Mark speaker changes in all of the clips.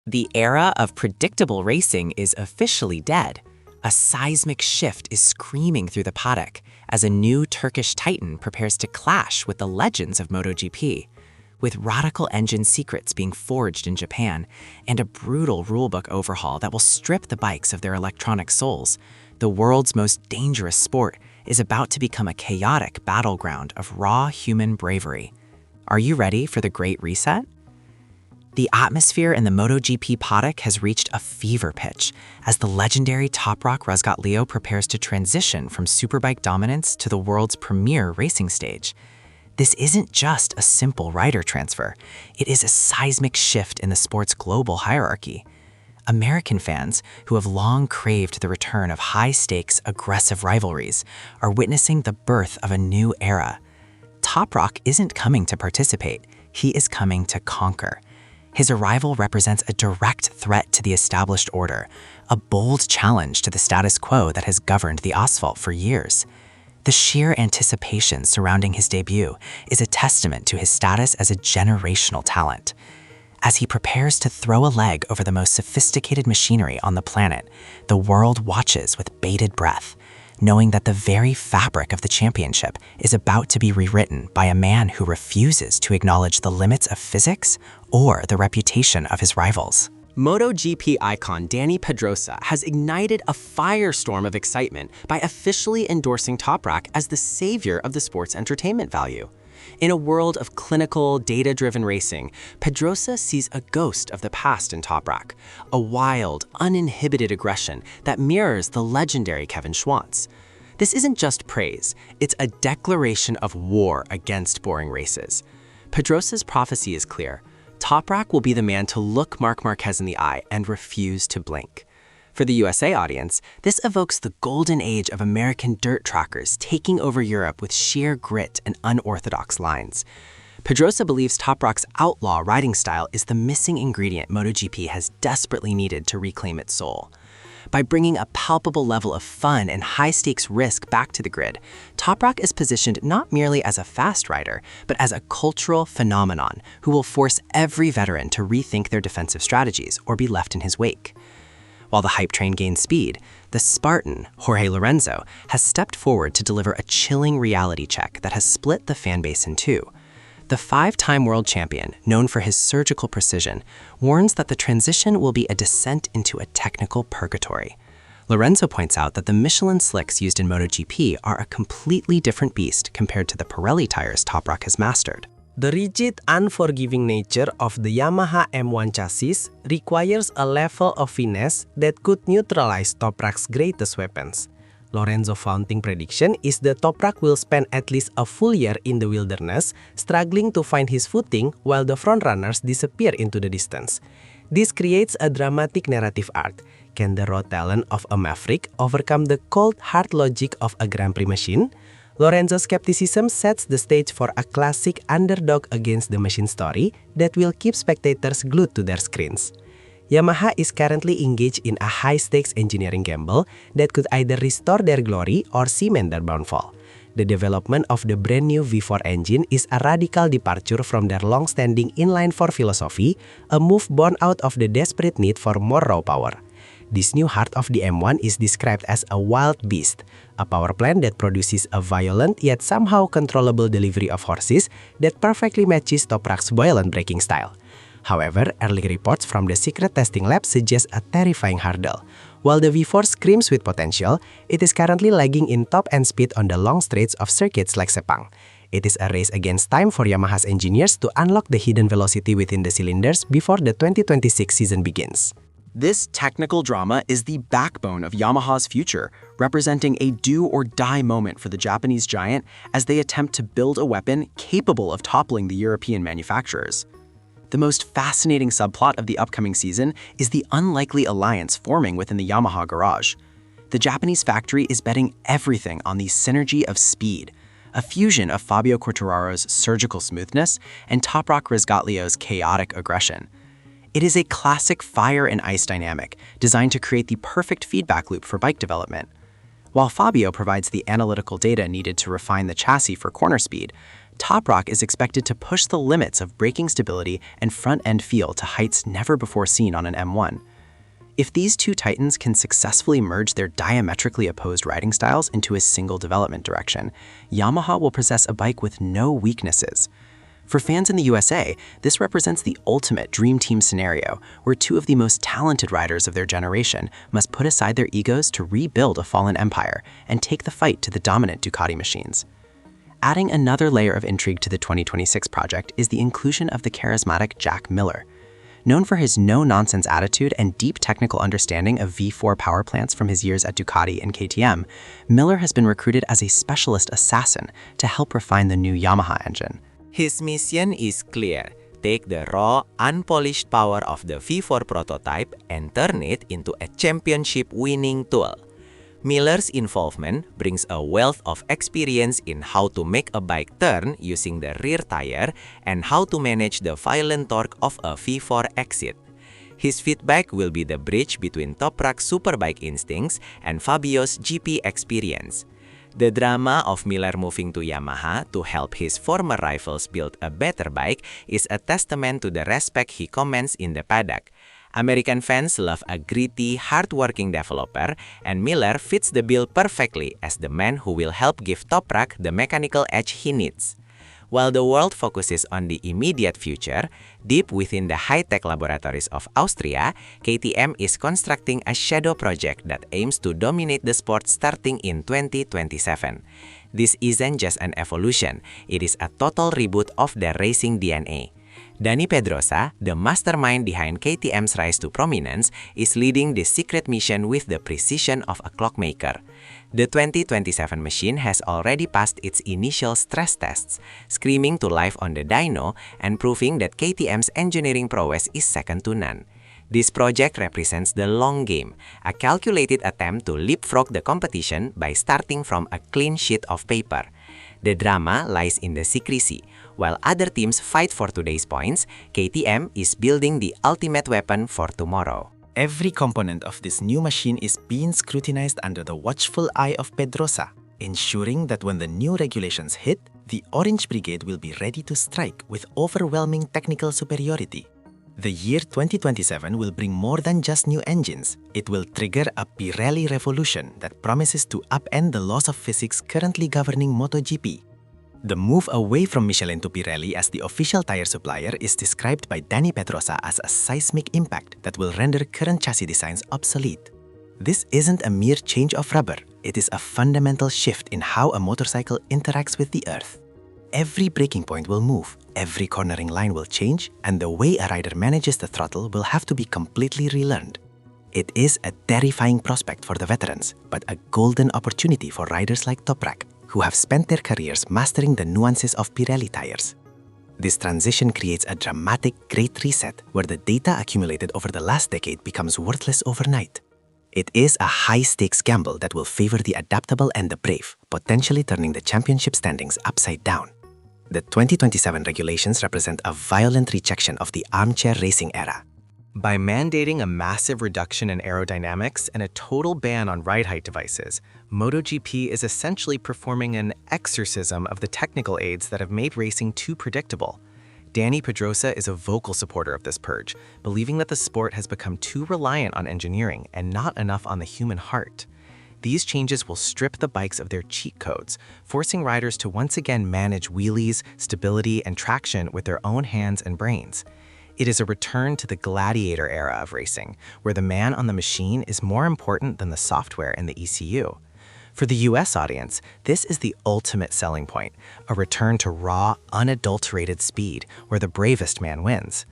Speaker 1: The era of predictable racing is officially dead. A seismic shift is screaming through the paddock as a new Turkish titan prepares to clash with the legends of MotoGP. With radical engine secrets being forged in Japan and a brutal rulebook overhaul that will strip the bikes of their electronic souls, the world's most dangerous sport is about to become a chaotic battleground of raw human bravery. Are you ready for the Great Reset? The atmosphere in the MotoGP paddock has reached a fever pitch as the legendary Toprak Razgatlıoğlu prepares to transition from superbike dominance to the world's premier racing stage. This isn't just a simple rider transfer, it is a seismic shift in the sport's global hierarchy. American fans, who have long craved the return of high-stakes, aggressive rivalries, are witnessing the birth of a new era. Toprak isn't coming to participate, he is coming to conquer. His arrival represents a direct threat to the established order, a bold challenge to the status quo that has governed the asphalt for years. The sheer anticipation surrounding his debut is a testament to his status as a generational talent. As he prepares to throw a leg over the most sophisticated machinery on the planet, the world watches with bated breath, knowing that the very fabric of the championship is about to be rewritten by a man who refuses to acknowledge the limits of physics or the reputation of his rivals.
Speaker 2: MotoGP icon Dani Pedrosa has ignited a firestorm of excitement by officially endorsing Toprak as the savior of the sport's entertainment value. In a world of clinical, data-driven racing, Pedrosa sees a ghost of the past in Toprak, a wild, uninhibited aggression that mirrors the legendary Kevin Schwantz. This isn't just praise, it's a declaration of war against boring races. Pedrosa's prophecy is clear. Toprak will be the man to look Marc Marquez in the eye and refuse to blink. For the USA audience, this evokes the golden age of American dirt trackers taking over Europe with sheer grit and unorthodox lines. Pedrosa believes Toprak's outlaw riding style is the missing ingredient MotoGP has desperately needed to reclaim its soul. By bringing a palpable level of fun and high-stakes risk back to the grid, Toprak is positioned not merely as a fast rider, but as a cultural phenomenon who will force every veteran to rethink their defensive strategies or be left in his wake. While the hype train gains speed, the Spartan, Jorge Lorenzo, has stepped forward to deliver a chilling reality check that has split the fanbase in two. The five-time world champion, known for his surgical precision, warns that the transition will be a descent into a technical purgatory. Lorenzo points out that the Michelin slicks used in MotoGP are a completely different beast compared to the Pirelli tires Toprak has mastered.
Speaker 3: The rigid, unforgiving nature of the Yamaha M1 chassis requires a level of finesse that could neutralize Toprak's greatest weapons. Lorenzo's founding prediction is that Toprak will spend at least a full year in the wilderness, struggling to find his footing while the frontrunners disappear into the distance. This creates a dramatic narrative arc. Can the raw talent of a maverick overcome the cold, hard logic of a Grand Prix machine? Lorenzo's skepticism sets the stage for a classic underdog against the machine story that will keep spectators glued to their screens. Yamaha is currently engaged in a high-stakes engineering gamble that could either restore their glory or cement their downfall. The development of the brand-new V4 engine is a radical departure from their long-standing inline-4 philosophy, a move born out of the desperate need for more raw power. This new heart of the M1 is described as a wild beast, a power plant that produces a violent yet somehow controllable delivery of horses that perfectly matches Toprak's violent braking style. However, early reports from the secret testing lab suggest a terrifying hurdle. While the V4 screams with potential, it is currently lagging in top-end speed on the long straights of circuits like Sepang. It is a race against time for Yamaha's engineers to unlock the hidden velocity within the cylinders before the 2026 season begins.
Speaker 2: This technical drama is the backbone of Yamaha's future, representing a do-or-die moment for the Japanese giant as they attempt to build a weapon capable of toppling the European manufacturers. The most fascinating subplot of the upcoming season is the unlikely alliance forming within the Yamaha garage. The Japanese factory is betting everything on the synergy of speed, a fusion of Fabio Quartararo's surgical smoothness and Toprak Razgatlıoğlu's chaotic aggression. It is a classic fire and ice dynamic designed to create the perfect feedback loop for bike development. While Fabio provides the analytical data needed to refine the chassis for corner speed, Toprak is expected to push the limits of braking stability and front-end feel to heights never before seen on an M1. If these two titans can successfully merge their diametrically opposed riding styles into a single development direction, Yamaha will possess a bike with no weaknesses. For fans in the USA, this represents the ultimate dream team scenario, where two of the most talented riders of their generation must put aside their egos to rebuild a fallen empire and take the fight to the dominant Ducati machines. Adding another layer of intrigue to the 2026 project is the inclusion of the charismatic Jack Miller. Known for his no-nonsense attitude and deep technical understanding of V4 power plants from his years at Ducati and KTM, Miller has been recruited as a specialist assassin to help refine the new Yamaha engine.
Speaker 1: His mission is clear: take the raw, unpolished power of the V4 prototype and turn it into a championship-winning tool. Miller's involvement brings a wealth of experience in how to make a bike turn using the rear tire and how to manage the violent torque of a V4 exit. His feedback will be the bridge between Toprak's superbike instincts and Fabio's GP experience. The drama of Miller moving to Yamaha to help his former rivals build a better bike is a testament to the respect he commands in the paddock. American fans love a gritty, hard-working developer, and Miller fits the bill perfectly as the man who will help give Toprak the mechanical edge he needs. While the world focuses on the immediate future, deep within the high-tech laboratories of Austria, KTM is constructing a shadow project that aims to dominate the sport starting in 2027. This isn't just an evolution, it is a total reboot of their racing DNA. Dani Pedrosa, the mastermind behind KTM's rise to prominence, is leading this secret mission with the precision of a clockmaker. The 2027 machine has already passed its initial stress tests, screaming to life on the dyno and proving that KTM's engineering prowess is second to none. This project represents the long game, a calculated attempt to leapfrog the competition by starting from a clean sheet of paper. The drama lies in the secrecy. While other teams fight for today's points, KTM is building the ultimate weapon for tomorrow.
Speaker 3: Every component of this new machine is being scrutinized under the watchful eye of Pedrosa, ensuring that when the new regulations hit, the Orange Brigade will be ready to strike with overwhelming technical superiority. The year 2027 will bring more than just new engines. It will trigger a Pirelli revolution that promises to upend the laws of physics currently governing MotoGP. The move away from Michelin to Pirelli as the official tire supplier is described by Dani Pedrosa as a seismic impact that will render current chassis designs obsolete. This isn't a mere change of rubber, it is a fundamental shift in how a motorcycle interacts with the earth. Every braking point will move, every cornering line will change, and the way a rider manages the throttle will have to be completely relearned. It is a terrifying prospect for the veterans, but a golden opportunity for riders like Toprak, who have spent their careers mastering the nuances of Pirelli tires. This transition creates a dramatic great reset where the data accumulated over the last decade becomes worthless overnight. It is a high-stakes gamble that will favor the adaptable and the brave, potentially turning the championship standings upside down. The 2027 regulations represent a violent rejection of the armchair racing era.
Speaker 2: By mandating a massive reduction in aerodynamics and a total ban on ride height devices, MotoGP is essentially performing an exorcism of the technical aids that have made racing too predictable. Dani Pedrosa is a vocal supporter of this purge, believing that the sport has become too reliant on engineering and not enough on the human heart. These changes will strip the bikes of their cheat codes, forcing riders to once again manage wheelies, stability, and traction with their own hands and brains. It is a return to the Gladiator era of racing, where the man on the machine is more important than the software and the ECU. For the US audience, this is the ultimate selling point, a return to raw, unadulterated speed, where the bravest man wins.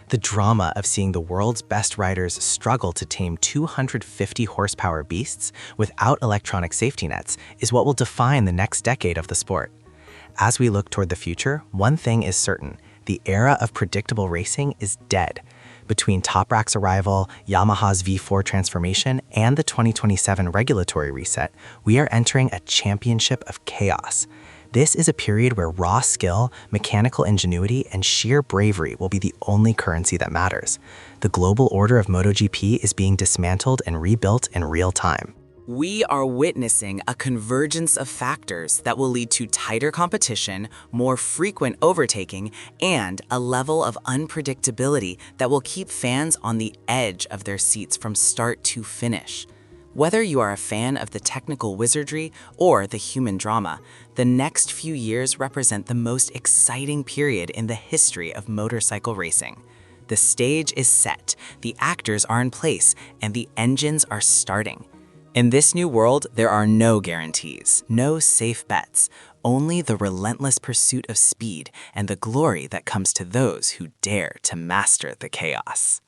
Speaker 2: The drama of seeing the world's best riders struggle to tame 250 horsepower beasts without electronic safety nets is what will define the next decade of the sport. As we look toward the future, one thing is certain: the era of predictable racing is dead. Between Toprak's arrival, Yamaha's V4 transformation, and the 2027 regulatory reset, we are entering a championship of chaos. This is a period where raw skill, mechanical ingenuity, and sheer bravery will be the only currency that matters. The global order of MotoGP is being dismantled and rebuilt in real time.
Speaker 1: We are witnessing a convergence of factors that will lead to tighter competition, more frequent overtaking, and a level of unpredictability that will keep fans on the edge of their seats from start to finish. Whether you are a fan of the technical wizardry or the human drama, the next few years represent the most exciting period in the history of motorcycle racing. The stage is set, the actors are in place, and the engines are starting. In this new world, there are no guarantees, no safe bets, only the relentless pursuit of speed and the glory that comes to those who dare to master the chaos.